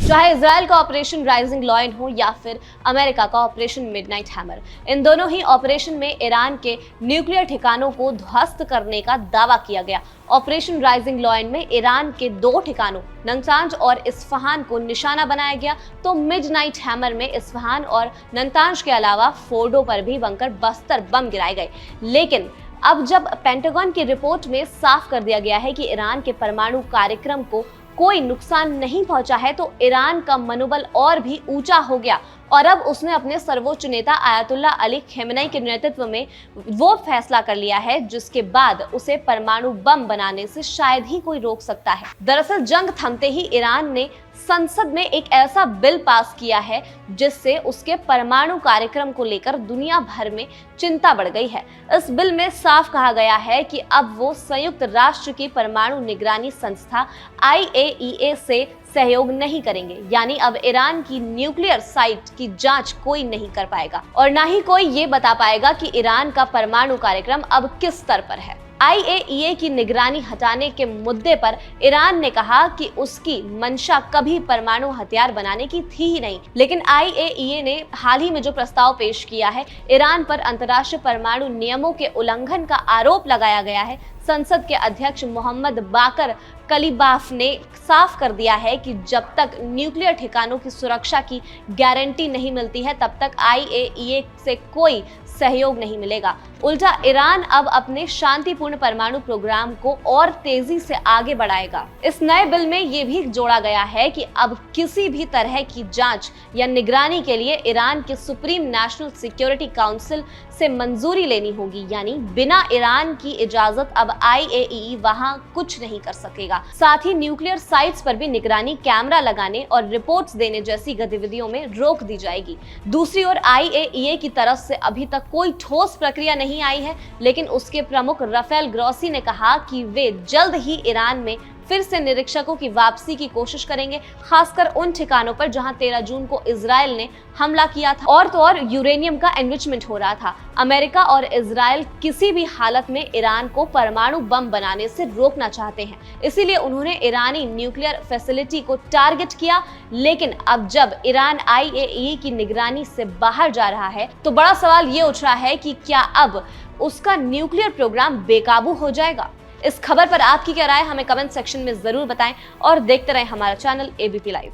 चाहे इजराइल का operation rising lion हो या फिर अमेरिका का ऑपरेशन मिडनाइट हैमर, इन दोनों ही ऑपरेशन में ईरान के न्यूक्लियर ठिकानों को ध्वस्त करने का दावा किया गया। ऑपरेशन राइजिंग लॉयन में ईरान के 2 ठिकानों नंतांज और इस्फहान को निशाना बनाया गया, तो मिडनाइट हैमर में इस्फहान और नंतांज के अलावा फोर्डो पर भी बंकर बस्तर बम गिराए गए। लेकिन अब जब पेंटागन की रिपोर्ट में साफ कर दिया गया है कि ईरान के परमाणु कार्यक्रम को कोई नुकसान नहीं पहुंचा है, तो ईरान का मनोबल और भी ऊंचा हो गया और अब उसने अपने सर्वोच्च नेता आयतुल्लाह अली खमेनी के नेतृत्व में वो फैसला कर लिया है जिसके बाद उसे परमाणु बम बनाने से शायद ही कोई रोक सकता है। दरअसल जंग थमते ही ईरान ने संसद में एक ऐसा बिल पास किया है जिससे उसके परमाणु कार्यक्रम को लेकर दुनिया भर में चिंता बढ़ गई है। इस बिल में साफ कहा गया है कि अब वो संयुक्त राष्ट्र की परमाणु निगरानी संस्था IAEA से सहयोग नहीं करेंगे, यानी अब ईरान की न्यूक्लियर साइट की जांच कोई नहीं कर पाएगा और ना ही कोई ये बता पाएगा कि ईरान का परमाणु कार्यक्रम अब किस स्तर पर है। IAEA की निगरानी हटाने के मुद्दे पर ईरान ने कहा कि उसकी मंशा कभी परमाणु हथियार बनाने की थी ही नहीं, लेकिन IAEA ने हाल ही में जो प्रस्ताव पेश किया है, ईरान पर अंतर्राष्ट्रीय परमाणु नियमों के उल्लंघन का आरोप लगाया गया है। संसद के अध्यक्ष मोहम्मद बाकर कलीबाफ ने साफ कर दिया है कि जब तक न्यूक्लियर ठिकानों की सुरक्षा की गारंटी नहीं मिलती है, तब तक IAEA से कोई सहयोग नहीं मिलेगा। उल्टा ईरान अब अपने शांतिपूर्ण परमाणु प्रोग्राम को और तेजी से आगे बढ़ाएगा। इस नए बिल में ये भी जोड़ा गया है कि अब किसी भी तरह की जांच या निगरानी के लिए ईरान के सुप्रीम नेशनल सिक्योरिटी काउंसिल से मंजूरी लेनी होगी, यानी बिना ईरान की इजाजत अब IAEA वहां कुछ नहीं कर सकेगा। साथ ही न्यूक्लियर साइट्स पर भी निगरानी कैमरा लगाने और रिपोर्ट्स देने जैसी गतिविधियों में रोक दी जाएगी। दूसरी ओर IAEA की तरफ से अभी तक कोई ठोस प्रक्रिया नहीं आई है, लेकिन उसके प्रमुख राफेल ग्रोसी ने कहा कि वे जल्द ही ईरान में फिर से निरीक्षकों की वापसी की कोशिश करेंगे, खासकर उन ठिकानों पर जहां 13 जून को इजराइल ने हमला किया था और तो और यूरेनियम का एनरिचमेंट हो रहा था। अमेरिका और इजराइल किसी भी हालत में ईरान को परमाणु बम बनाने से रोकना चाहते हैं, इसीलिए उन्होंने ईरानी न्यूक्लियर फैसिलिटी को टारगेट किया। लेकिन अब जब ईरान IAEA की निगरानी से बाहर जा रहा है, तो बड़ा सवाल ये उठ रहा है कि क्या अब उसका न्यूक्लियर प्रोग्राम बेकाबू हो जाएगा। इस खबर पर आपकी क्या राय, हमें कमेंट सेक्शन में जरूर बताएं और देखते रहें हमारा चैनल ABP लाइव।